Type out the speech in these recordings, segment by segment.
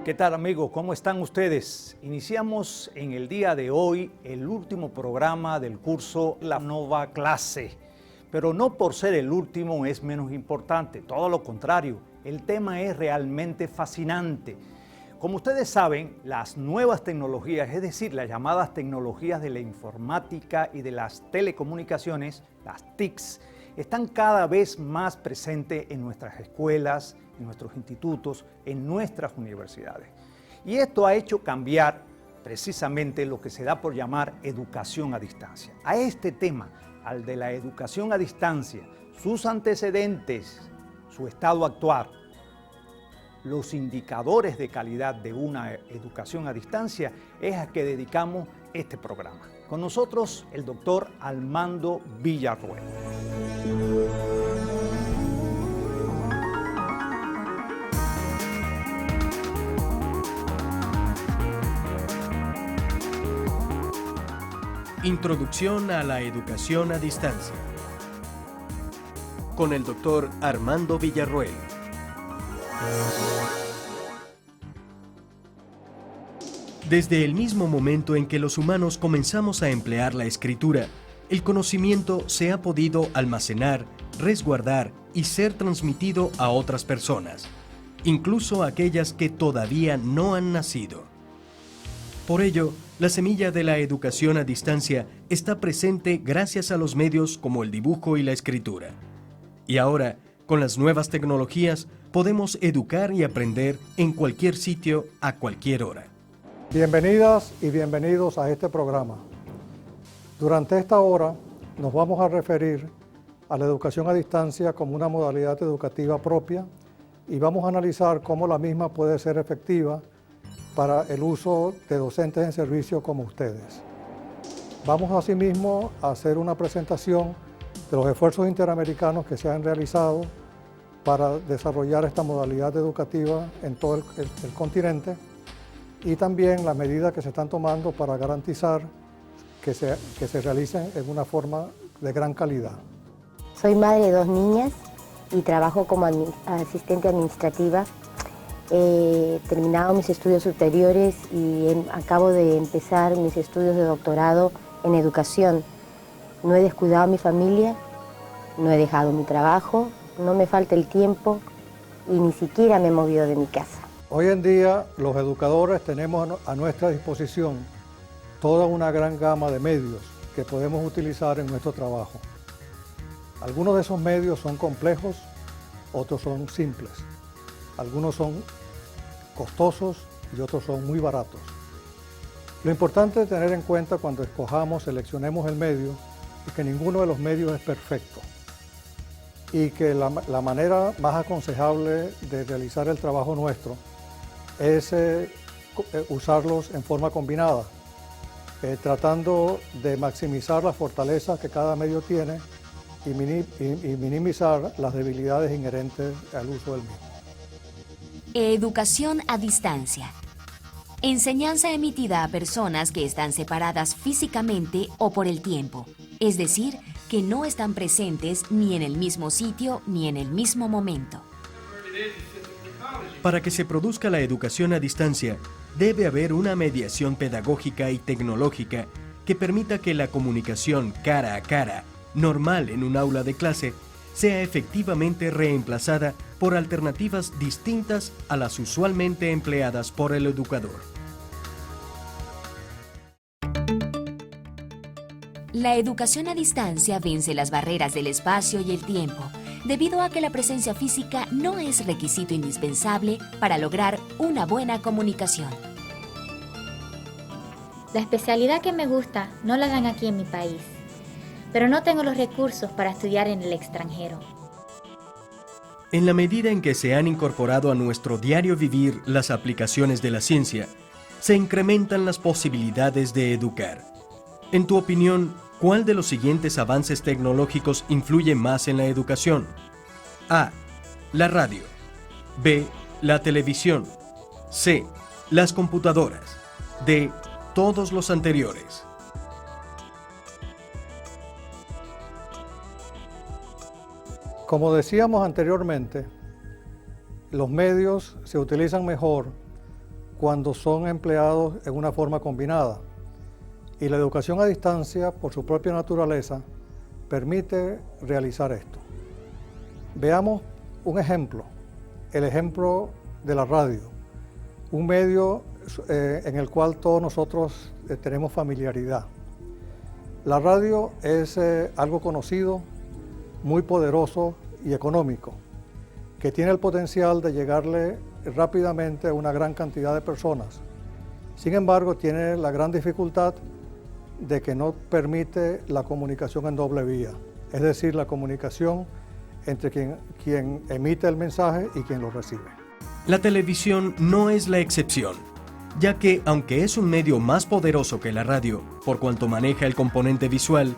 ¿Qué tal, amigos? ¿Cómo están ustedes? Iniciamos en el día de hoy el último programa del curso La Nueva Clase. Pero no por ser el último es menos importante, todo lo contrario, el tema es realmente fascinante. Como ustedes saben, las nuevas tecnologías, es decir, las llamadas tecnologías de la informática y de las telecomunicaciones, las TICs, están cada vez más presentes en nuestras escuelas, en nuestros institutos, en nuestras universidades. Y esto ha hecho cambiar precisamente lo que se da por llamar educación a distancia. A este tema, al de la educación a distancia, sus antecedentes, su estado actual, los indicadores de calidad de una educación a distancia, es a que dedicamos este programa. Con nosotros el doctor Armando Villarroel. Introducción a la educación a distancia. Con el doctor Armando Villarroel. Desde el mismo momento en que los humanos comenzamos a emplear la escritura, el conocimiento se ha podido almacenar, resguardar y ser transmitido a otras personas, incluso aquellas que todavía no han nacido. Por ello, la semilla de la educación a distancia está presente gracias a los medios como el dibujo y la escritura. Y ahora, con las nuevas tecnologías, podemos educar y aprender en cualquier sitio, a cualquier hora. Bienvenidas y bienvenidos a este programa. Durante esta hora nos vamos a referir a la educación a distancia como una modalidad educativa propia y vamos a analizar cómo la misma puede ser efectiva para el uso de docentes en servicio como ustedes. Vamos asimismo a hacer una presentación de los esfuerzos interamericanos que se han realizado para desarrollar esta modalidad educativa en todo el continente y también las medidas que se están tomando para garantizar que se realicen en una forma de gran calidad. Soy madre de 2 niñas y trabajo como asistente administrativa. He terminado mis estudios superiores y acabo de empezar mis estudios de doctorado en educación. No he descuidado a mi familia, no he dejado mi trabajo, no me falta el tiempo y ni siquiera me he movido de mi casa. Hoy en día los educadores tenemos a nuestra disposición toda una gran gama de medios que podemos utilizar en nuestro trabajo. Algunos de esos medios son complejos, otros son simples. Algunos son costosos y otros son muy baratos. Lo importante es tener en cuenta cuando seleccionemos el medio, es que ninguno de los medios es perfecto y que la manera más aconsejable de realizar el trabajo nuestro es usarlos en forma combinada, tratando de maximizar las fortalezas que cada medio tiene y minimizar las debilidades inherentes al uso del mismo. Educación a distancia. Enseñanza emitida a personas que están separadas físicamente o por el tiempo, es decir, que no están presentes ni en el mismo sitio ni en el mismo momento. Para que se produzca la educación a distancia, debe haber una mediación pedagógica y tecnológica que permita que la comunicación cara a cara, normal en un aula de clase, sea efectivamente reemplazada por alternativas distintas a las usualmente empleadas por el educador. La educación a distancia vence las barreras del espacio y el tiempo, debido a que la presencia física no es requisito indispensable para lograr una buena comunicación. La especialidad que me gusta no la dan aquí en mi país, pero no tengo los recursos para estudiar en el extranjero. En la medida en que se han incorporado a nuestro diario vivir las aplicaciones de la ciencia, se incrementan las posibilidades de educar. En tu opinión, ¿cuál de los siguientes avances tecnológicos influye más en la educación? A. La radio. B. La televisión. C. Las computadoras. D. Todos los anteriores. Como decíamos anteriormente, los medios se utilizan mejor cuando son empleados en una forma combinada. Y la educación a distancia, por su propia naturaleza, permite realizar esto. Veamos un ejemplo, el ejemplo de la radio, un medio en el cual todos nosotros tenemos familiaridad. La radio es algo conocido, muy poderoso y económico, que tiene el potencial de llegarle rápidamente a una gran cantidad de personas. Sin embargo, tiene la gran dificultad de que no permite la comunicación en doble vía, es decir, la comunicación entre quien emite el mensaje y quien lo recibe. La televisión no es la excepción, ya que, aunque es un medio más poderoso que la radio, por cuanto maneja el componente visual,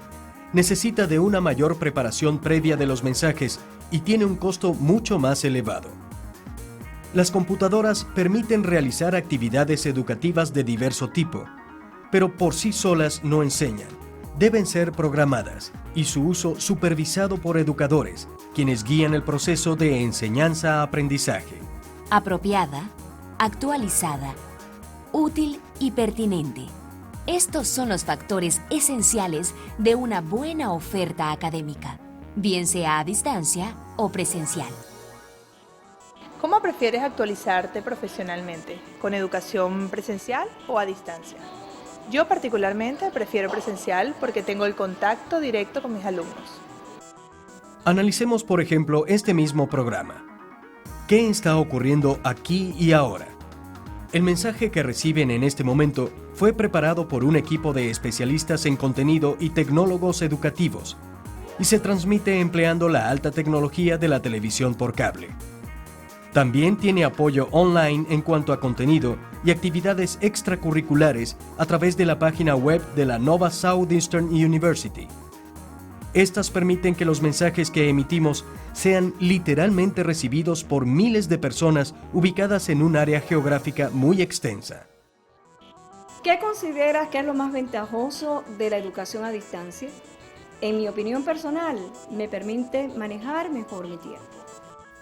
necesita de una mayor preparación previa de los mensajes y tiene un costo mucho más elevado. Las computadoras permiten realizar actividades educativas de diverso tipo, pero por sí solas no enseñan. Deben ser programadas y su uso supervisado por educadores, quienes guían el proceso de enseñanza-aprendizaje. Apropiada, actualizada, útil y pertinente. Estos son los factores esenciales de una buena oferta académica, bien sea a distancia o presencial. ¿Cómo prefieres actualizarte profesionalmente? ¿Con educación presencial o a distancia? Yo particularmente prefiero presencial porque tengo el contacto directo con mis alumnos. Analicemos, por ejemplo, este mismo programa. ¿Qué está ocurriendo aquí y ahora? El mensaje que reciben en este momento fue preparado por un equipo de especialistas en contenido y tecnólogos educativos y se transmite empleando la alta tecnología de la televisión por cable. También tiene apoyo online en cuanto a contenido y actividades extracurriculares a través de la página web de la Nova Southeastern University. Estas permiten que los mensajes que emitimos sean literalmente recibidos por miles de personas ubicadas en un área geográfica muy extensa. ¿Qué consideras que es lo más ventajoso de la educación a distancia? En mi opinión personal, me permite manejar mejor mi tiempo.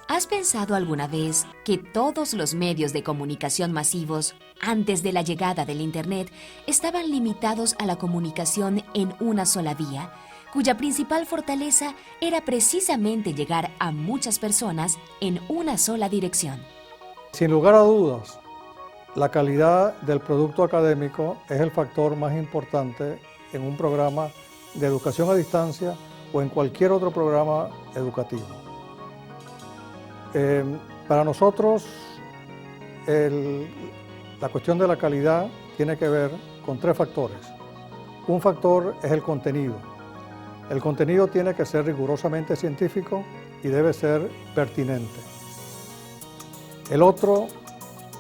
¿Has pensado alguna vez que todos los medios de comunicación masivos, antes de la llegada del Internet, estaban limitados a la comunicación en una sola vía, cuya principal fortaleza era precisamente llegar a muchas personas en una sola dirección? Sin lugar a dudas, la calidad del producto académico es el factor más importante en un programa de educación a distancia o en cualquier otro programa educativo. Para nosotros, la cuestión de la calidad tiene que ver con tres factores. Un factor es el contenido. El contenido tiene que ser rigurosamente científico y debe ser pertinente. El otro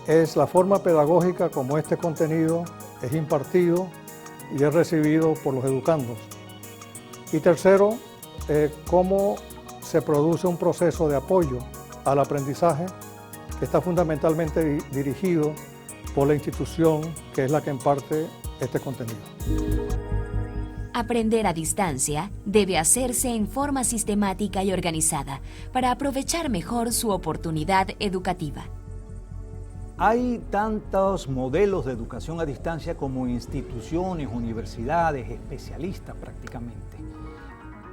es la forma pedagógica como este contenido es impartido y es recibido por los educandos. Y tercero, cómo se produce un proceso de apoyo al aprendizaje que está fundamentalmente dirigido por la institución que es la que imparte este contenido. Aprender a distancia debe hacerse en forma sistemática y organizada para aprovechar mejor su oportunidad educativa. Hay tantos modelos de educación a distancia como instituciones, universidades, especialistas prácticamente.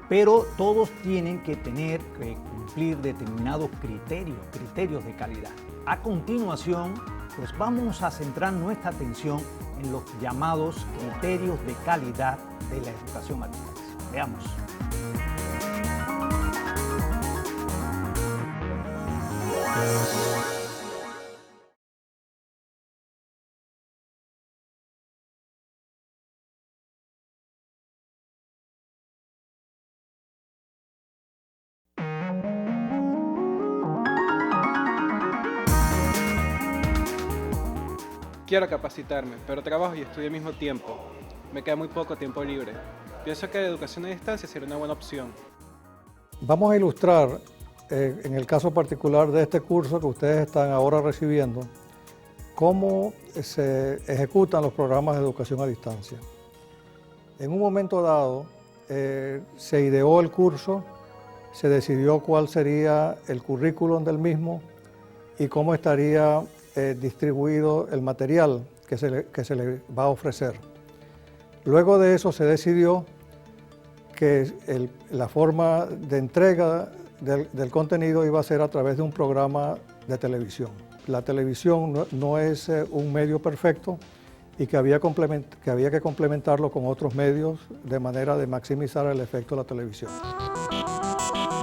Pero todos tienen que tener que cumplir determinados criterios de calidad. A continuación, pues vamos a centrar nuestra atención en los llamados criterios de calidad de la educación a distancia. Veamos. Quiero capacitarme, pero trabajo y estudio al mismo tiempo. Me queda muy poco tiempo libre. Pienso que la educación a distancia sería una buena opción. Vamos a ilustrar, en el caso particular de este curso que ustedes están ahora recibiendo, cómo se ejecutan los programas de educación a distancia. En un momento dado, se ideó el curso, se decidió cuál sería el currículum del mismo y cómo estaría distribuido el material que se le va a ofrecer. Luego de eso se decidió que la forma de entrega del contenido iba a ser a través de un programa de televisión. La televisión no es un medio perfecto y que había que complementarlo con otros medios de manera de maximizar el efecto de la televisión.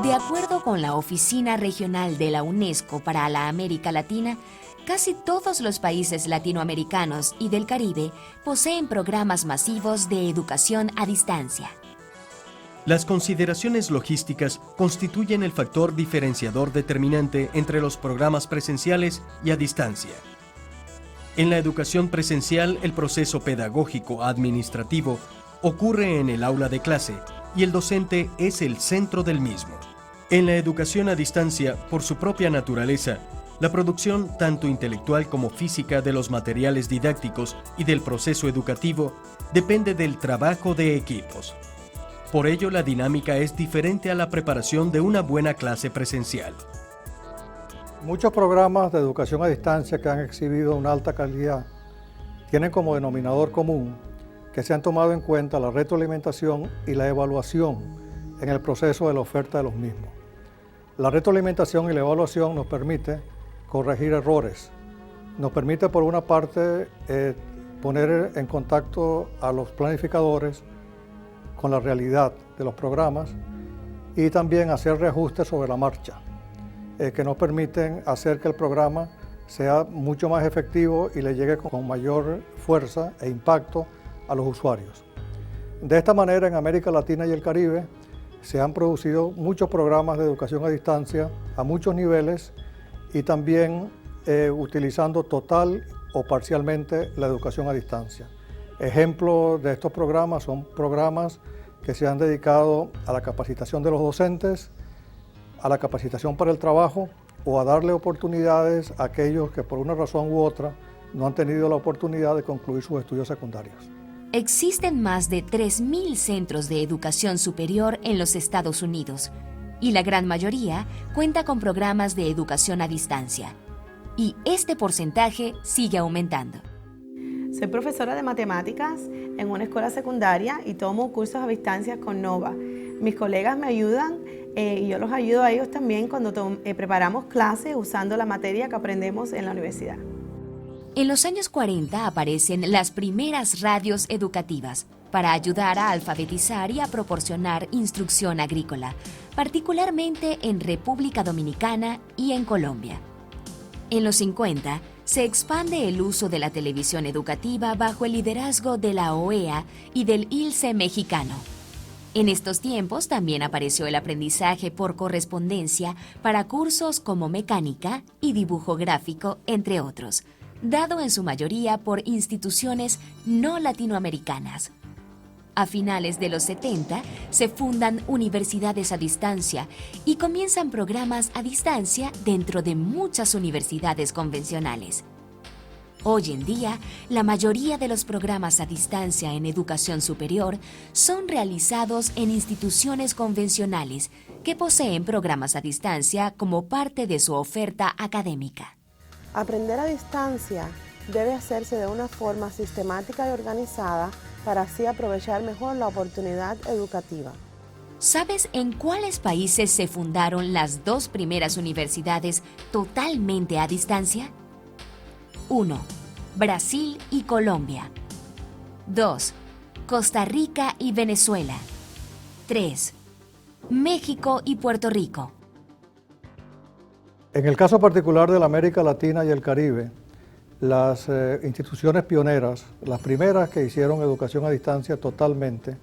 De acuerdo con la Oficina Regional de la UNESCO para la América Latina, casi todos los países latinoamericanos y del Caribe poseen programas masivos de educación a distancia. Las consideraciones logísticas constituyen el factor diferenciador determinante entre los programas presenciales y a distancia. En la educación presencial, el proceso pedagógico administrativo ocurre en el aula de clase y el docente es el centro del mismo. En la educación a distancia, por su propia naturaleza, la producción tanto intelectual como física de los materiales didácticos y del proceso educativo depende del trabajo de equipos. Por ello, la dinámica es diferente a la preparación de una buena clase presencial. Muchos programas de educación a distancia que han exhibido una alta calidad tienen como denominador común que se han tomado en cuenta la retroalimentación y la evaluación en el proceso de la oferta de los mismos. La retroalimentación y la evaluación nos permite corregir errores, nos permite por una parte poner en contacto a los planificadores con la realidad de los programas y también hacer reajustes sobre la marcha, que nos permiten hacer que el programa sea mucho más efectivo y le llegue con mayor fuerza e impacto a los usuarios. De esta manera, en América Latina y el Caribe se han producido muchos programas de educación a distancia a muchos niveles y también utilizando total o parcialmente la educación a distancia. Ejemplos de estos programas son programas que se han dedicado a la capacitación de los docentes, a la capacitación para el trabajo o a darle oportunidades a aquellos que por una razón u otra no han tenido la oportunidad de concluir sus estudios secundarios. Existen más de 3.000 centros de educación superior en los Estados Unidos y la gran mayoría cuenta con programas de educación a distancia. Y este porcentaje sigue aumentando. Soy profesora de matemáticas en una escuela secundaria y tomo cursos a distancia con Nova. Mis colegas me ayudan y yo los ayudo a ellos también cuando preparamos clases usando la materia que aprendemos en la universidad. En los años 40 aparecen las primeras radios educativas para ayudar a alfabetizar y a proporcionar instrucción agrícola, particularmente en República Dominicana y en Colombia. En los 50 se expande el uso de la televisión educativa bajo el liderazgo de la OEA y del ILCE mexicano. En estos tiempos también apareció el aprendizaje por correspondencia para cursos como mecánica y dibujo gráfico, entre otros, dado en su mayoría por instituciones no latinoamericanas. A finales de los 70 se fundan universidades a distancia y comienzan programas a distancia dentro de muchas universidades convencionales. Hoy en día, la mayoría de los programas a distancia en educación superior son realizados en instituciones convencionales que poseen programas a distancia como parte de su oferta académica. Aprender a distancia debe hacerse de una forma sistemática y organizada para así aprovechar mejor la oportunidad educativa. ¿Sabes en cuáles países se fundaron las dos primeras universidades totalmente a distancia? 1. Brasil y Colombia. 2. Costa Rica y Venezuela. 3. México y Puerto Rico. En el caso particular de la América Latina y el Caribe, las instituciones pioneras, las primeras que hicieron educación a distancia totalmente,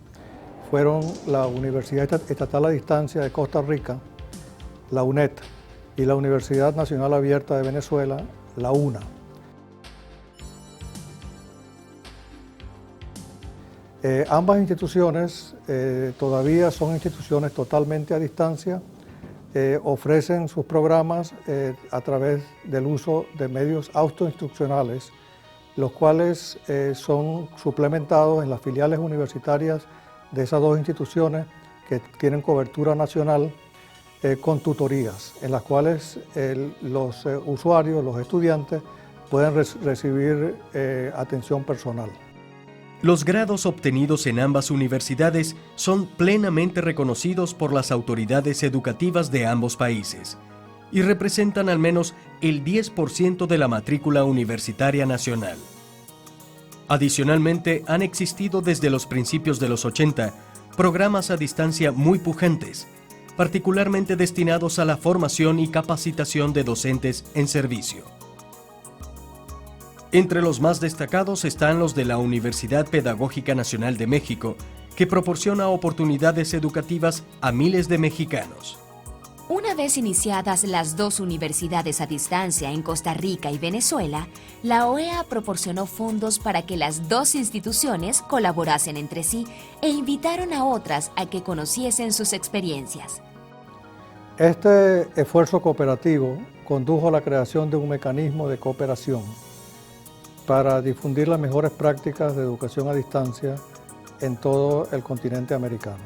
fueron la Universidad Estatal a Distancia de Costa Rica, la UNED, y la Universidad Nacional Abierta de Venezuela, la UNA. Ambas instituciones todavía son instituciones totalmente a distancia, ofrecen sus programas a través del uso de medios autoinstruccionales, los cuales son suplementados en las filiales universitarias de esas dos instituciones que tienen cobertura nacional con tutorías, en las cuales los usuarios, los estudiantes, pueden recibir atención personal. Los grados obtenidos en ambas universidades son plenamente reconocidos por las autoridades educativas de ambos países y representan al menos el 10% de la matrícula universitaria nacional. Adicionalmente, han existido desde los principios de los 80 programas a distancia muy pujantes, particularmente destinados a la formación y capacitación de docentes en servicio. Entre los más destacados están los de la Universidad Pedagógica Nacional de México, que proporciona oportunidades educativas a miles de mexicanos. Una vez iniciadas las dos universidades a distancia en Costa Rica y Venezuela, la OEA proporcionó fondos para que las dos instituciones colaborasen entre sí e invitaron a otras a que conociesen sus experiencias. Este esfuerzo cooperativo condujo a la creación de un mecanismo de cooperación para difundir las mejores prácticas de educación a distancia en todo el continente americano.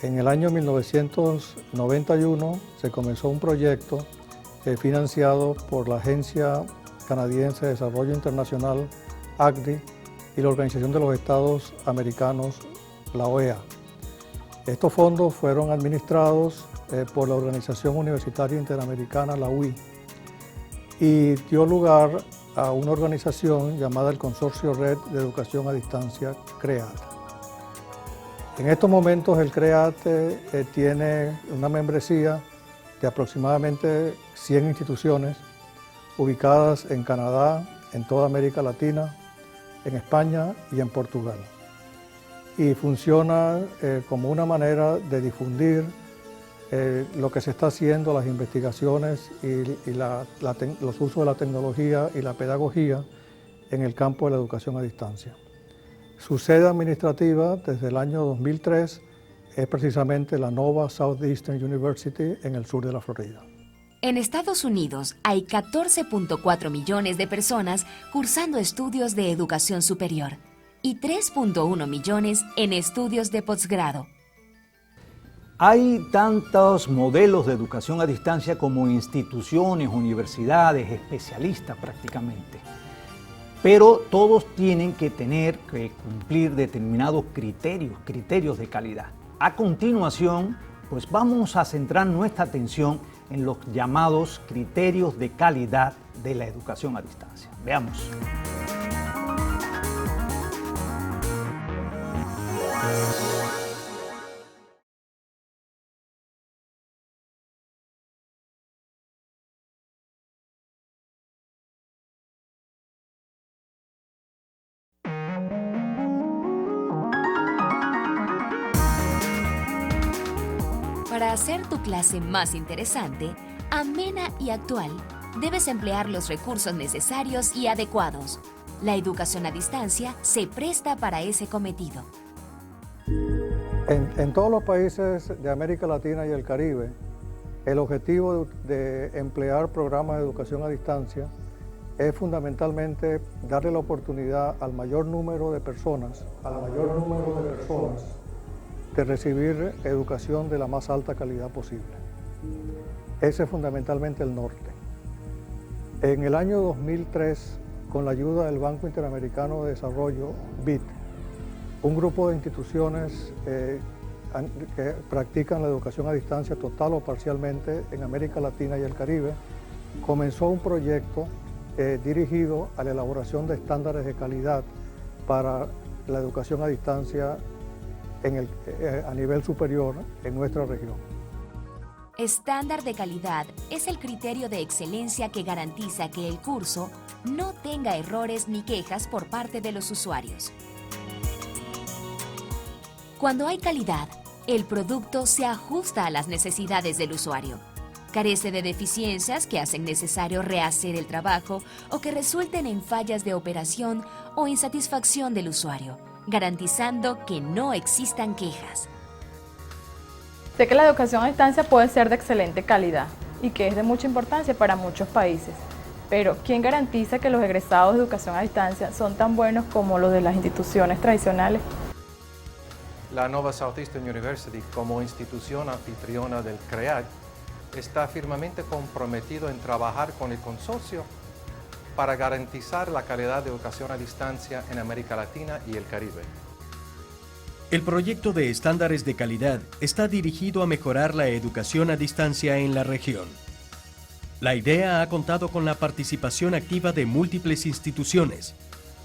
En el año 1991 se comenzó un proyecto financiado por la Agencia Canadiense de Desarrollo Internacional, ACDI, y la Organización de los Estados Americanos, la OEA. Estos fondos fueron administrados por la Organización Universitaria Interamericana, la UI, y dio lugar a una organización llamada el Consorcio Red de Educación a Distancia, CREAD. En estos momentos el CREAD tiene una membresía de aproximadamente 100 instituciones ubicadas en Canadá, en toda América Latina, en España y en Portugal. Y funciona como una manera de difundir lo que se está haciendo, las investigaciones y los usos de la tecnología y la pedagogía en el campo de la educación a distancia. Su sede administrativa desde el año 2003 es precisamente la Nova Southeastern University en el sur de la Florida. En Estados Unidos hay 14.4 millones de personas cursando estudios de educación superior y 3.1 millones en estudios de posgrado. Hay tantos modelos de educación a distancia como instituciones, universidades, especialistas prácticamente. Pero todos tienen que cumplir determinados criterios de calidad. A continuación, pues vamos a centrar nuestra atención en los llamados criterios de calidad de la educación a distancia. Veamos. Para hacer tu clase más interesante, amena y actual, debes emplear los recursos necesarios y adecuados. La educación a distancia se presta para ese cometido. En todos los países de América Latina y el Caribe, el objetivo de emplear programas de educación a distancia es fundamentalmente darle la oportunidad al mayor número de personas, de recibir educación de la más alta calidad posible. Ese es fundamentalmente el norte. En el año 2003, con la ayuda del Banco Interamericano de Desarrollo, BID, un grupo de instituciones que practican la educación a distancia total o parcialmente en América Latina y el Caribe, comenzó un proyecto dirigido a la elaboración de estándares de calidad para la educación a distancia a nivel superior en nuestra región. Estándar de calidad es el criterio de excelencia que garantiza que el curso no tenga errores ni quejas por parte de los usuarios. Cuando hay calidad, el producto se ajusta a las necesidades del usuario. Carece de deficiencias que hacen necesario rehacer el trabajo o que resulten en fallas de operación o insatisfacción del usuario, garantizando que no existan quejas. Sé que la educación a distancia puede ser de excelente calidad y que es de mucha importancia para muchos países, pero ¿quién garantiza que los egresados de educación a distancia son tan buenos como los de las instituciones tradicionales? La Nova Southeastern University, como institución anfitriona del CREAD, está firmemente comprometido en trabajar con el consorcio para garantizar la calidad de educación a distancia en América Latina y el Caribe. El proyecto de estándares de calidad está dirigido a mejorar la educación a distancia en la región. La idea ha contado con la participación activa de múltiples instituciones,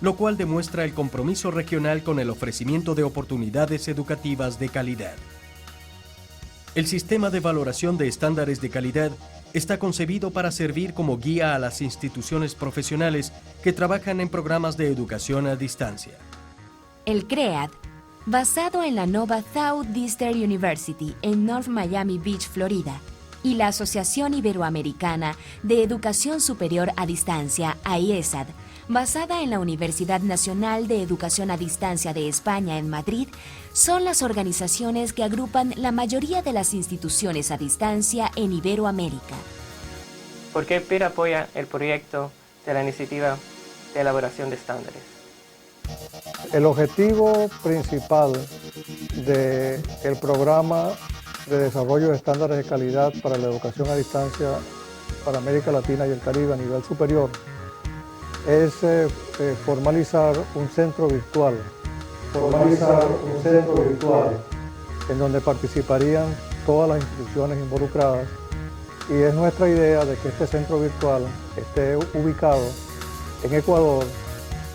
lo cual demuestra el compromiso regional con el ofrecimiento de oportunidades educativas de calidad. El sistema de valoración de estándares de calidad está concebido para servir como guía a las instituciones profesionales que trabajan en programas de educación a distancia. El CREAD, basado en la Nova Southeastern University en North Miami Beach, Florida, y la Asociación Iberoamericana de Educación Superior a Distancia, AIESAD, basada en la Universidad Nacional de Educación a Distancia de España en Madrid, son las organizaciones que agrupan la mayoría de las instituciones a distancia en Iberoamérica. ¿Por qué PIR apoya el proyecto de la iniciativa de elaboración de estándares? El objetivo principal del programa de desarrollo de estándares de calidad para la educación a distancia para América Latina y el Caribe a nivel superior es formalizar un centro virtual. En donde participarían todas las instituciones involucradas, y es nuestra idea de que este centro virtual esté ubicado en Ecuador,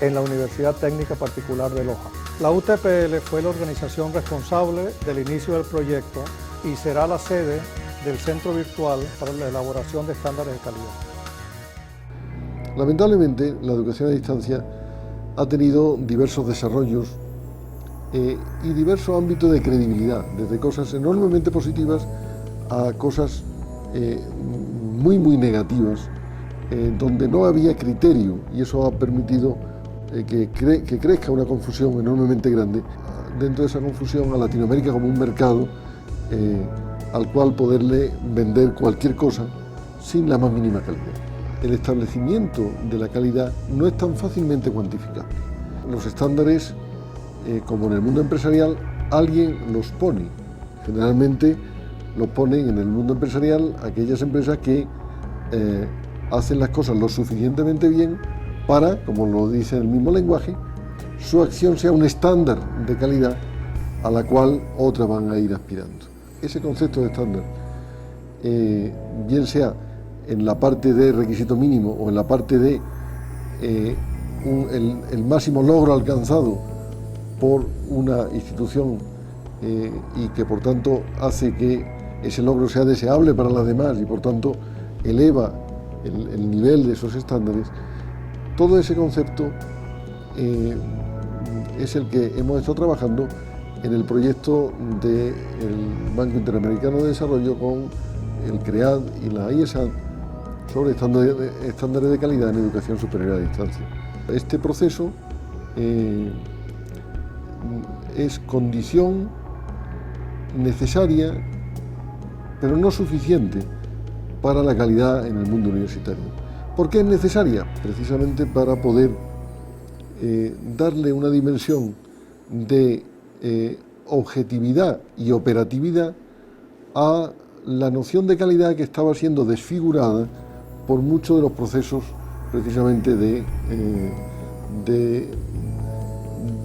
en la Universidad Técnica Particular de Loja. La UTPL fue la organización responsable del inicio del proyecto y será la sede del centro virtual para la elaboración de estándares de calidad. Lamentablemente, la educación a distancia ha tenido diversos desarrollos y diversos ámbitos de credibilidad, desde cosas enormemente positivas a cosas muy negativas, donde no había criterio, y eso ha permitido que crezca una confusión enormemente grande. Dentro de esa confusión, a Latinoamérica como un mercado al cual poderle vender cualquier cosa sin la más mínima calidad. El establecimiento de la calidad no es tan fácilmente cuantificable. Los estándares, como en el mundo empresarial, alguien los pone. Generalmente los ponen en el mundo empresarial aquellas empresas que hacen las cosas lo suficientemente bien para, como lo dice el mismo lenguaje, su acción sea un estándar de calidad a la cual otras van a ir aspirando. Ese concepto de estándar, bien sea en la parte de requisito mínimo o en la parte de el máximo logro alcanzado por una institución y que por tanto hace que ese logro sea deseable para las demás y por tanto eleva el nivel de esos estándares, todo ese concepto es el que hemos estado trabajando en el proyecto del Banco Interamericano de Desarrollo con el CREAD y la IESAD sobre estándares de calidad en educación superior a distancia. Este proceso es condición necesaria, pero no suficiente para la calidad en el mundo universitario. ¿Por qué es necesaria? Precisamente para poder darle una dimensión de objetividad y operatividad a la noción de calidad que estaba siendo desfigurada por muchos de los procesos precisamente de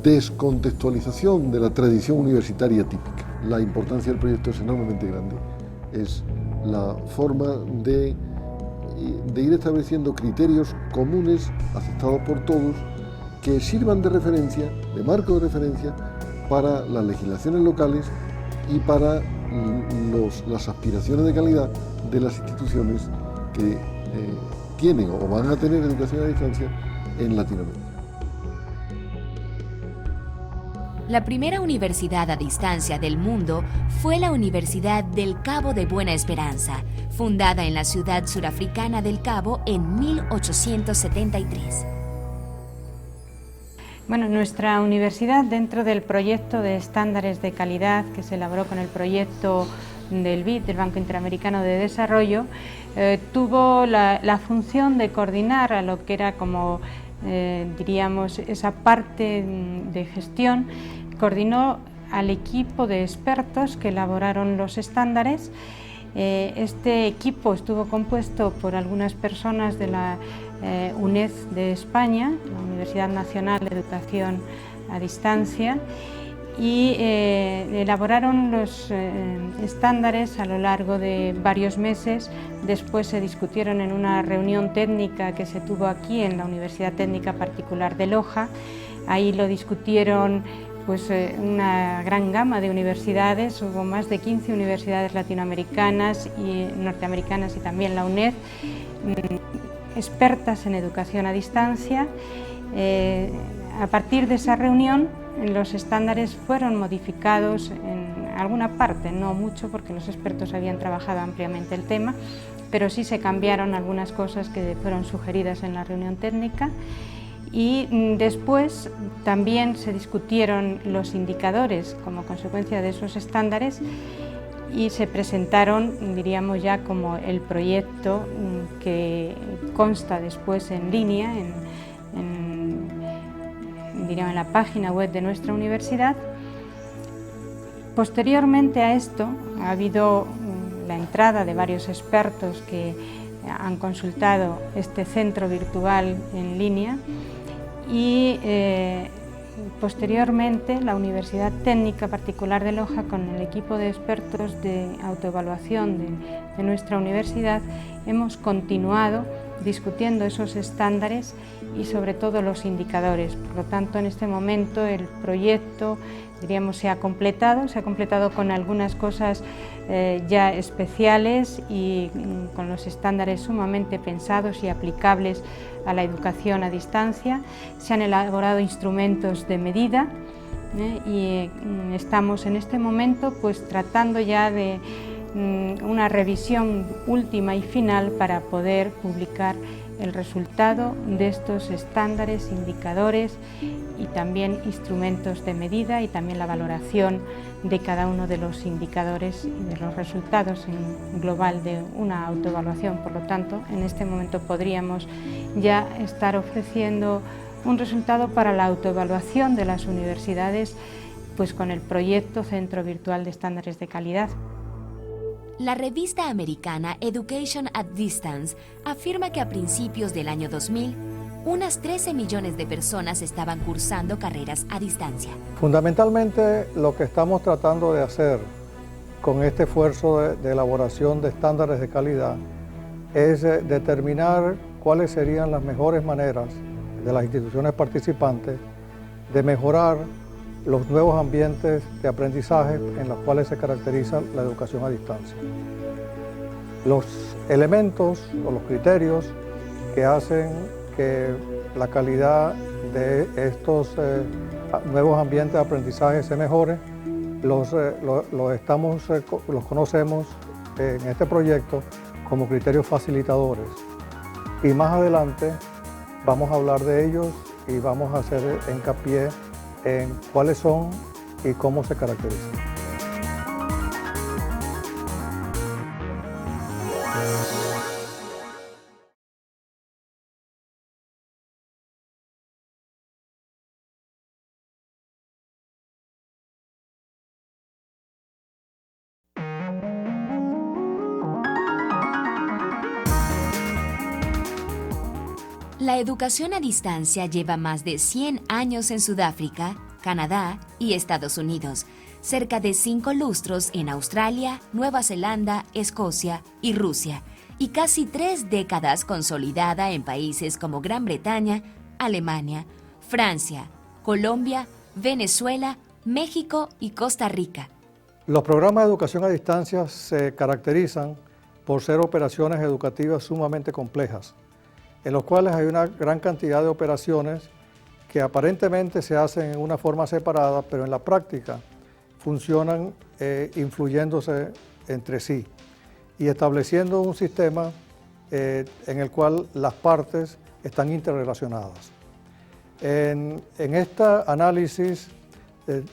descontextualización de la tradición universitaria típica. La importancia del proyecto es enormemente grande. Es la forma de ir estableciendo criterios comunes, aceptados por todos, que sirvan de referencia, de marco de referencia, para las legislaciones locales y para las aspiraciones de calidad de las instituciones que tienen o van a tener educación a distancia en Latinoamérica. La primera universidad a distancia del mundo fue la Universidad del Cabo de Buena Esperanza, fundada en la ciudad surafricana del Cabo en 1873. Bueno, nuestra universidad, dentro del proyecto de estándares de calidad que se elaboró con el proyecto del BID, del Banco Interamericano de Desarrollo, tuvo la función de coordinar a lo que era como, diríamos, esa parte de gestión. Coordinó al equipo de expertos que elaboraron los estándares. Este equipo estuvo compuesto por algunas personas de la UNED de España, la Universidad Nacional de Educación a Distancia, y elaboraron los estándares a lo largo de varios meses. Después se discutieron en una reunión técnica que se tuvo aquí en la Universidad Técnica Particular de Loja. Ahí lo discutieron pues, una gran gama de universidades, hubo más de 15 universidades latinoamericanas y norteamericanas y también la UNED, expertas en educación a distancia. A partir de esa reunión, los estándares fueron modificados en alguna parte, no mucho porque los expertos habían trabajado ampliamente el tema, pero sí se cambiaron algunas cosas que fueron sugeridas en la reunión técnica. Y después también se discutieron los indicadores como consecuencia de esos estándares y se presentaron, diríamos ya, como el proyecto que consta después en línea, diríamos, en la página web de nuestra universidad. Posteriormente a esto ha habido la entrada de varios expertos que han consultado este centro virtual en línea y posteriormente la Universidad Técnica Particular de Loja, con el equipo de expertos de autoevaluación de nuestra universidad, hemos continuado discutiendo esos estándares y sobre todo los indicadores. Por lo tanto, en este momento el proyecto, diríamos, se ha completado con algunas cosas ya especiales y con los estándares sumamente pensados y aplicables a la educación a distancia. Se han elaborado instrumentos de medida y estamos en este momento pues tratando ya de una revisión última y final para poder publicar el resultado de estos estándares, indicadores y también instrumentos de medida y también la valoración de cada uno de los indicadores y de los resultados en global de una autoevaluación. Por lo tanto, en este momento podríamos ya estar ofreciendo un resultado para la autoevaluación de las universidades pues con el proyecto Centro Virtual de Estándares de Calidad. La revista americana Education at Distance afirma que a principios del año 2000, unas 13 millones de personas estaban cursando carreras a distancia. Fundamentalmente, lo que estamos tratando de hacer con este esfuerzo de elaboración de estándares de calidad es determinar cuáles serían las mejores maneras de las instituciones participantes de mejorar los nuevos ambientes de aprendizaje en los cuales se caracteriza la educación a distancia. Los elementos o los criterios que hacen que la calidad de estos nuevos ambientes de aprendizaje se mejore, los conocemos en este proyecto como criterios facilitadores. Y más adelante vamos a hablar de ellos y vamos a hacer hincapié en cuáles son y cómo se caracterizan. La educación a distancia lleva más de 100 años en Sudáfrica, Canadá y Estados Unidos, cerca de 5 lustros en Australia, Nueva Zelanda, Escocia y Rusia, y casi 3 décadas consolidada en países como Gran Bretaña, Alemania, Francia, Colombia, Venezuela, México y Costa Rica. Los programas de educación a distancia se caracterizan por ser operaciones educativas sumamente complejas, en los cuales hay una gran cantidad de operaciones que aparentemente se hacen en una forma separada, pero en la práctica funcionan influyéndose entre sí y estableciendo un sistema en el cual las partes están interrelacionadas. En este análisis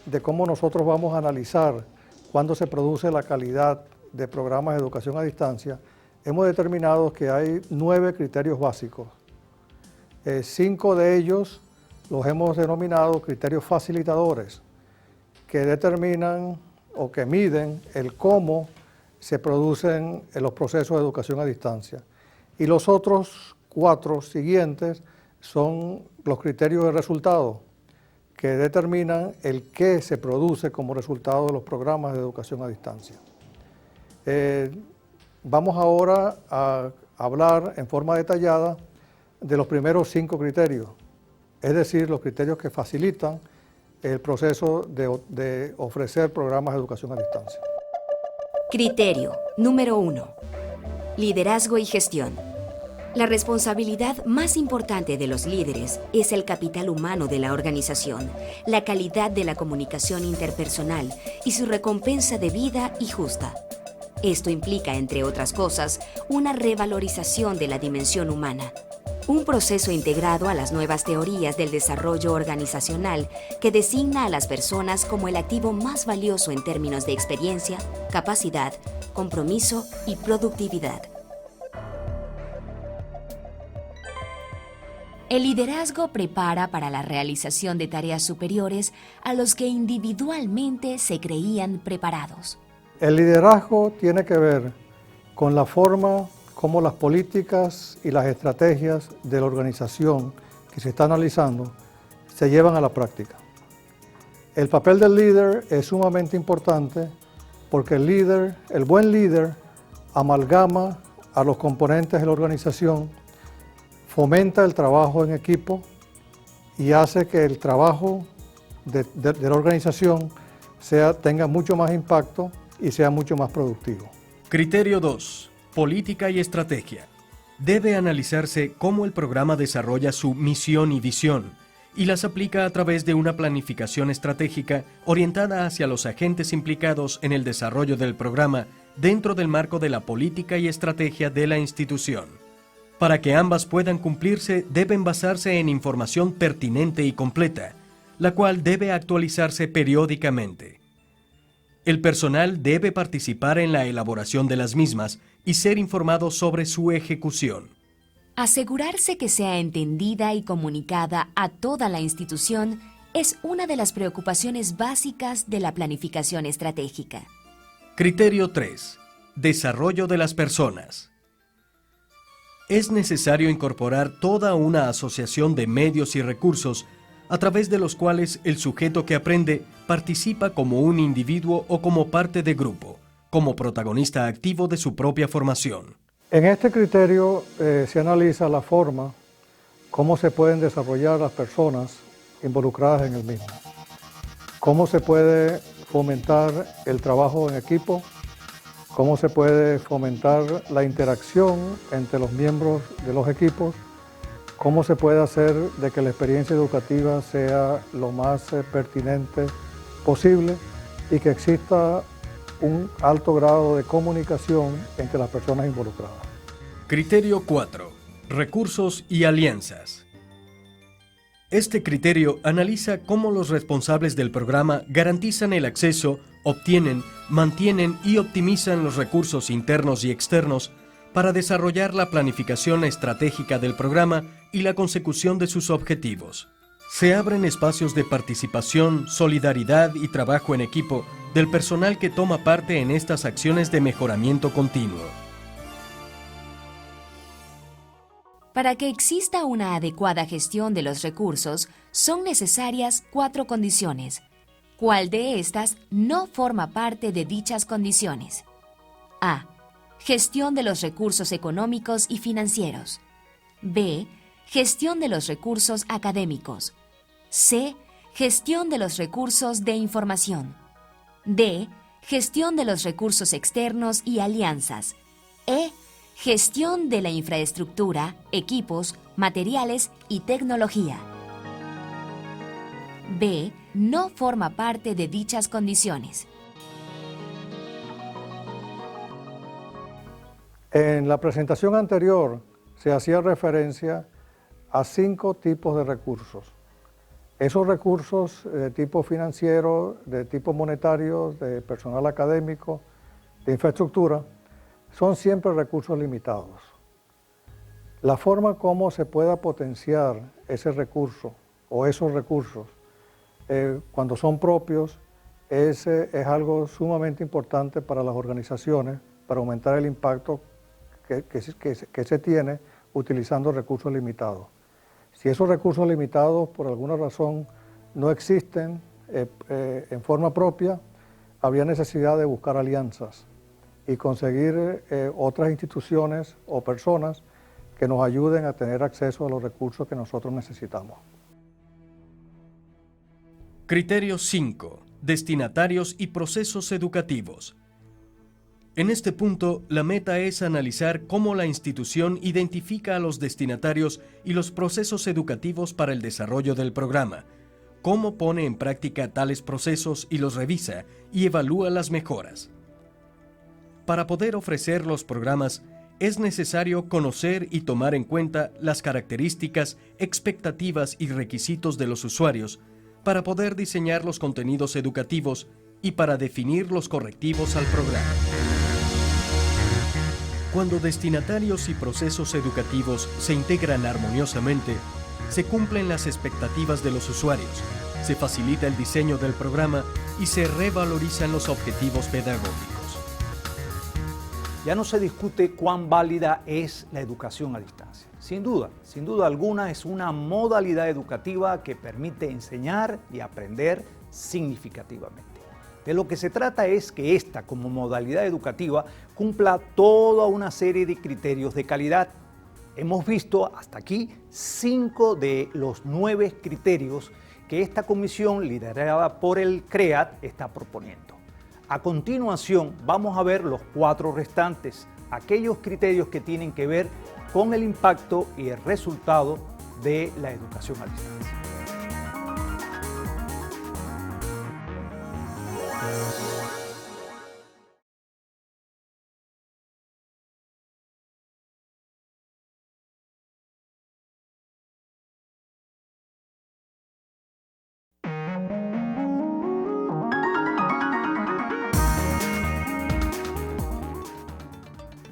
de cómo nosotros vamos a analizar cuándo se produce la calidad de programas de educación a distancia, hemos determinado que hay 9 criterios básicos. 5 de ellos los hemos denominado criterios facilitadores, que determinan o que miden el cómo se producen los procesos de educación a distancia. Y los otros 4 siguientes son los criterios de resultado que determinan el qué se produce como resultado de los programas de educación a distancia. Vamos ahora a hablar en forma detallada de los primeros 5 criterios, es decir, los criterios que facilitan el proceso de ofrecer programas de educación a distancia. Criterio número 1. Liderazgo y gestión. La responsabilidad más importante de los líderes es el capital humano de la organización, la calidad de la comunicación interpersonal y su recompensa debida y justa. Esto implica, entre otras cosas, una revalorización de la dimensión humana, un proceso integrado a las nuevas teorías del desarrollo organizacional que designa a las personas como el activo más valioso en términos de experiencia, capacidad, compromiso y productividad. El liderazgo prepara para la realización de tareas superiores a los que individualmente se creían preparados. El liderazgo tiene que ver con la forma como las políticas y las estrategias de la organización que se está analizando se llevan a la práctica. El papel del líder es sumamente importante porque el buen líder amalgama a los componentes de la organización, fomenta el trabajo en equipo y hace que el trabajo de la organización tenga mucho más impacto y sea mucho más productivo. Criterio 2. Política y estrategia. Debe analizarse cómo el programa desarrolla su misión y visión y las aplica a través de una planificación estratégica orientada hacia los agentes implicados en el desarrollo del programa dentro del marco de la política y estrategia de la institución. Para que ambas puedan cumplirse, deben basarse en información pertinente y completa, la cual debe actualizarse periódicamente. El personal debe participar en la elaboración de las mismas y ser informado sobre su ejecución. Asegurarse que sea entendida y comunicada a toda la institución es una de las preocupaciones básicas de la planificación estratégica. Criterio 3. Desarrollo de las personas. Es necesario incorporar toda una asociación de medios y recursos a través de los cuales el sujeto que aprende participa como un individuo o como parte de grupo, como protagonista activo de su propia formación. En este criterio se analiza la forma cómo se pueden desarrollar las personas involucradas en el mismo, cómo se puede fomentar el trabajo en equipo, cómo se puede fomentar la interacción entre los miembros de los equipos, cómo se puede hacer de que la experiencia educativa sea lo más pertinente posible y que exista un alto grado de comunicación entre las personas involucradas. Criterio 4. Recursos y alianzas. Este criterio analiza cómo los responsables del programa garantizan el acceso, obtienen, mantienen y optimizan los recursos internos y externos para desarrollar la planificación estratégica del programa y la consecución de sus objetivos. Se abren espacios de participación, solidaridad y trabajo en equipo del personal que toma parte en estas acciones de mejoramiento continuo. Para que exista una adecuada gestión de los recursos, son necesarias 4 condiciones. ¿Cuál de estas no forma parte de dichas condiciones? A. Gestión de los recursos económicos y financieros. B. Gestión de los recursos académicos. C. Gestión de los recursos de información. D. Gestión de los recursos externos y alianzas. E. Gestión de la infraestructura, equipos, materiales y tecnología. B. No forma parte de dichas condiciones. En la presentación anterior se hacía referencia a 5 tipos de recursos. Esos recursos de tipo financiero, de tipo monetario, de personal académico, de infraestructura, son siempre recursos limitados. La forma como se pueda potenciar ese recurso o esos recursos cuando son propios es algo sumamente importante para las organizaciones, para aumentar el impacto que se tiene utilizando recursos limitados. Si esos recursos limitados por alguna razón no existen en forma propia, habría necesidad de buscar alianzas y conseguir otras instituciones o personas que nos ayuden a tener acceso a los recursos que nosotros necesitamos. Criterio 5. Destinatarios y procesos educativos. En este punto, la meta es analizar cómo la institución identifica a los destinatarios y los procesos educativos para el desarrollo del programa, cómo pone en práctica tales procesos y los revisa y evalúa las mejoras. Para poder ofrecer los programas, es necesario conocer y tomar en cuenta las características, expectativas y requisitos de los usuarios para poder diseñar los contenidos educativos y para definir los correctivos al programa. Cuando destinatarios y procesos educativos se integran armoniosamente, se cumplen las expectativas de los usuarios, se facilita el diseño del programa y se revalorizan los objetivos pedagógicos. Ya no se discute cuán válida es la educación a distancia. Sin duda alguna es una modalidad educativa que permite enseñar y aprender significativamente. De lo que se trata es que esta, como modalidad educativa, cumpla toda una serie de criterios de calidad. Hemos visto hasta aquí 5 de los 9 criterios que esta comisión, liderada por el CREAT, está proponiendo. A continuación, vamos a ver los 4 restantes, aquellos criterios que tienen que ver con el impacto y el resultado de la educación a distancia.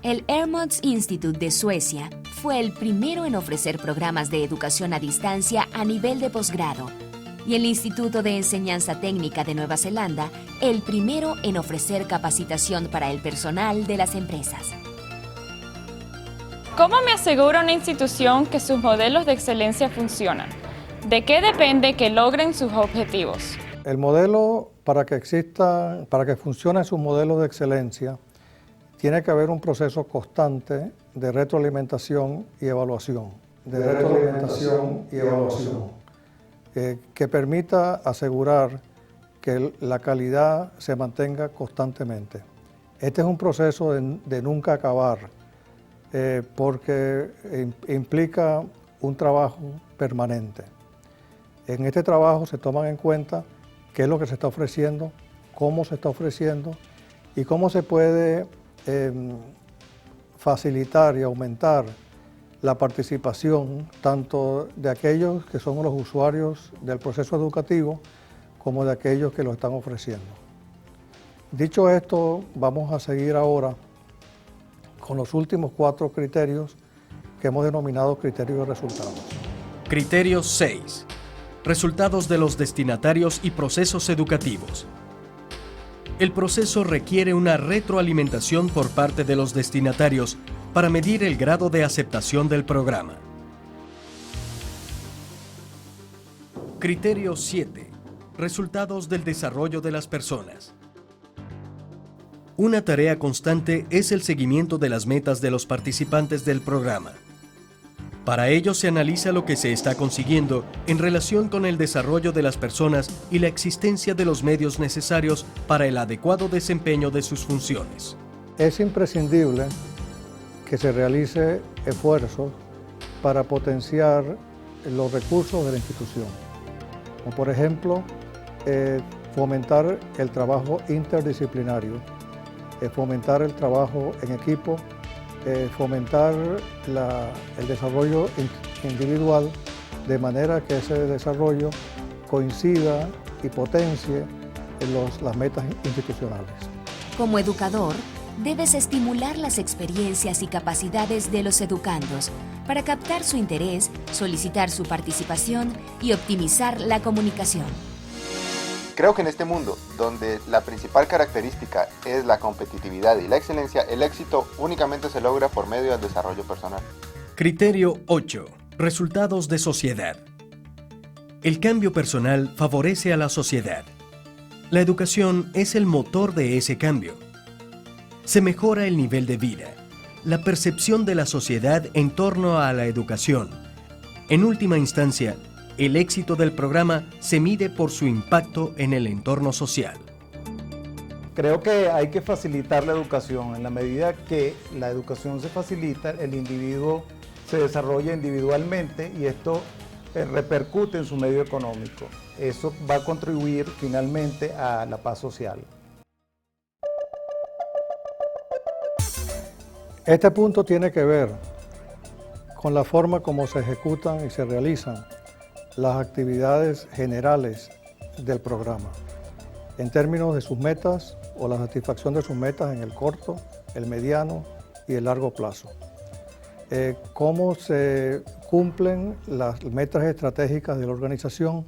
El Hermods Institute de Suecia fue el primero en ofrecer programas de educación a distancia a nivel de posgrado, y el Instituto de Enseñanza Técnica de Nueva Zelanda el primero en ofrecer capacitación para el personal de las empresas. ¿Cómo me asegura una institución que sus modelos de excelencia funcionan? ¿De qué depende que logren sus objetivos? El modelo, para que funcionen sus modelos de excelencia, tiene que haber un proceso constante de retroalimentación y evaluación. Que permita asegurar que la calidad se mantenga constantemente. Este es un proceso de nunca acabar, porque implica un trabajo permanente. En este trabajo se toman en cuenta qué es lo que se está ofreciendo, cómo se está ofreciendo y cómo se puede facilitar y aumentar la participación tanto de aquellos que son los usuarios del proceso educativo como de aquellos que lo están ofreciendo. Dicho esto, vamos a seguir ahora con los últimos 4 criterios que hemos denominado criterios de resultados. Criterio 6. Resultados de los destinatarios y procesos educativos. El proceso requiere una retroalimentación por parte de los destinatarios para medir el grado de aceptación del programa. Criterio 7. Resultados del desarrollo de las personas. Una tarea constante es el seguimiento de las metas de los participantes del programa. Para ello se analiza lo que se está consiguiendo en relación con el desarrollo de las personas y la existencia de los medios necesarios para el adecuado desempeño de sus funciones. Es imprescindible que se realice esfuerzos para potenciar los recursos de la institución, como por ejemplo fomentar el trabajo interdisciplinario, fomentar el trabajo en equipo, fomentar el desarrollo individual de manera que ese desarrollo coincida y potencie las metas institucionales. Como educador, debes estimular las experiencias y capacidades de los educandos para captar su interés, solicitar su participación y optimizar la comunicación. Creo que en este mundo, donde la principal característica es la competitividad y la excelencia, el éxito únicamente se logra por medio del desarrollo personal. Criterio 8. Resultados de sociedad. El cambio personal favorece a la sociedad. La educación es el motor de ese cambio. Se mejora el nivel de vida, la percepción de la sociedad en torno a la educación. En última instancia, el éxito del programa se mide por su impacto en el entorno social. Creo que hay que facilitar la educación. En la medida que la educación se facilita, el individuo se desarrolla individualmente y esto repercute en su medio económico. Eso va a contribuir finalmente a la paz social. Este punto tiene que ver con la forma como se ejecutan y se realizan las actividades generales del programa, en términos de sus metas o la satisfacción de sus metas en el corto, el mediano y el largo plazo. Cómo se cumplen las metas estratégicas de la organización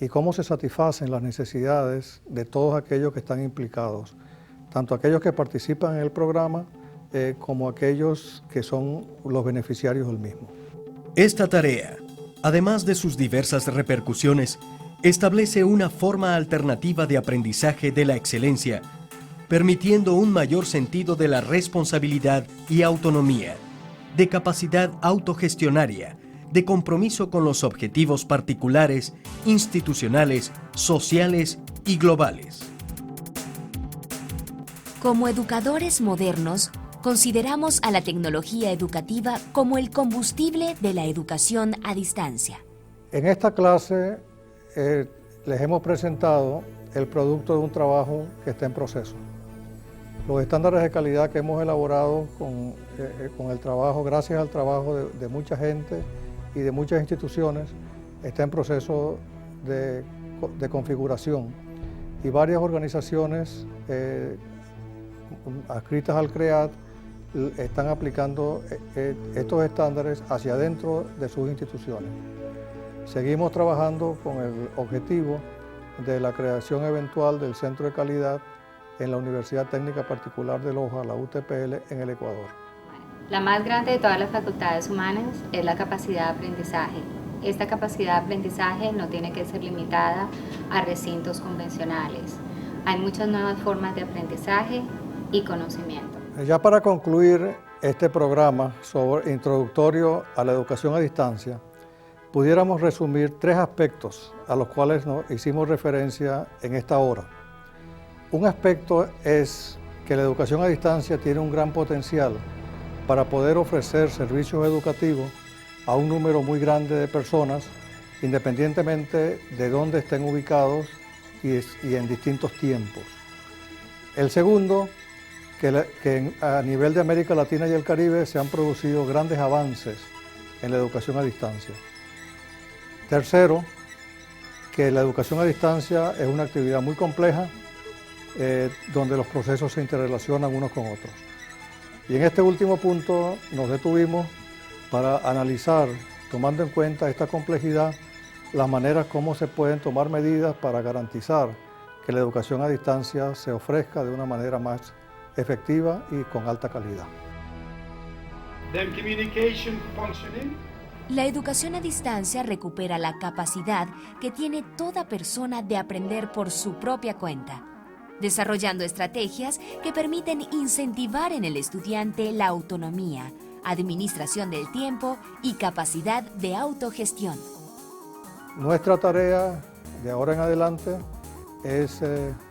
y cómo se satisfacen las necesidades de todos aquellos que están implicados, tanto aquellos que participan en el programa como aquellos que son los beneficiarios del mismo. Esta tarea, además de sus diversas repercusiones, establece una forma alternativa de aprendizaje de la excelencia, permitiendo un mayor sentido de la responsabilidad y autonomía, de capacidad autogestionaria, de compromiso con los objetivos particulares, institucionales, sociales y globales. Como educadores modernos, consideramos a la tecnología educativa como el combustible de la educación a distancia. En esta clase les hemos presentado el producto de un trabajo que está en proceso. Los estándares de calidad que hemos elaborado con el trabajo, gracias al trabajo de mucha gente y de muchas instituciones, está en proceso de configuración. Y varias organizaciones adscritas al CREAT están aplicando estos estándares hacia adentro de sus instituciones. Seguimos trabajando con el objetivo de la creación eventual del Centro de Calidad en la Universidad Técnica Particular de Loja, la UTPL, en el Ecuador. La más grande de todas las facultades humanas es la capacidad de aprendizaje. Esta capacidad de aprendizaje no tiene que ser limitada a recintos convencionales. Hay muchas nuevas formas de aprendizaje y conocimiento. Ya para concluir este programa introductorio a la educación a distancia, pudiéramos resumir 3 aspectos a los cuales nos hicimos referencia en esta hora. Un aspecto es que la educación a distancia tiene un gran potencial para poder ofrecer servicios educativos a un número muy grande de personas, independientemente de dónde estén ubicados y en distintos tiempos. El segundo, que a nivel de América Latina y el Caribe se han producido grandes avances en la educación a distancia. Tercero, que la educación a distancia es una actividad muy compleja, donde los procesos se interrelacionan unos con otros. Y en este último punto nos detuvimos para analizar, tomando en cuenta esta complejidad, las maneras como se pueden tomar medidas para garantizar que la educación a distancia se ofrezca de una manera más efectiva y con alta calidad. La educación a distancia recupera la capacidad que tiene toda persona de aprender por su propia cuenta, desarrollando estrategias que permiten incentivar en el estudiante la autonomía, administración del tiempo y capacidad de autogestión. Nuestra tarea de ahora en adelante es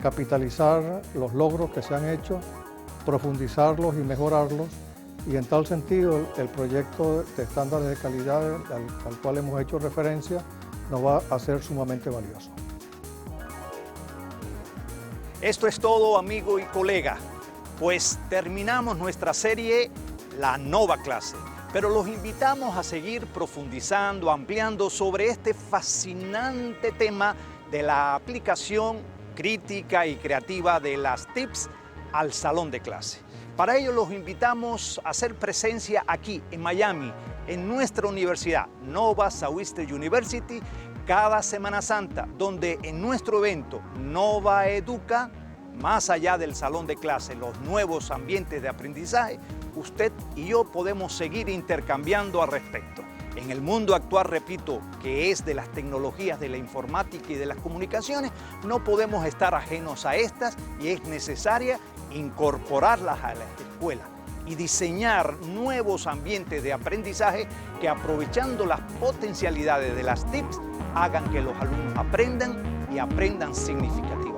capitalizar los logros que se han hecho, profundizarlos y mejorarlos, y en tal sentido el proyecto de estándares de calidad al cual hemos hecho referencia nos va a ser sumamente valioso. Esto es todo, amigo y colega, pues terminamos nuestra serie La Nova Clase, pero los invitamos a seguir profundizando, ampliando sobre este fascinante tema de la aplicación crítica y creativa de las TICs al salón de clase. Para ello los invitamos a hacer presencia aquí en Miami, en nuestra universidad, Nova Southeastern University, cada Semana Santa, donde en nuestro evento Nova Educa, más allá del salón de clase, los nuevos ambientes de aprendizaje, usted y yo podemos seguir intercambiando al respecto. En el mundo actual, repito, que es de las tecnologías, de la informática y de las comunicaciones, no podemos estar ajenos a estas y es necesaria incorporarlas a las escuelas y diseñar nuevos ambientes de aprendizaje que, aprovechando las potencialidades de las TICs, hagan que los alumnos aprendan y aprendan significativamente.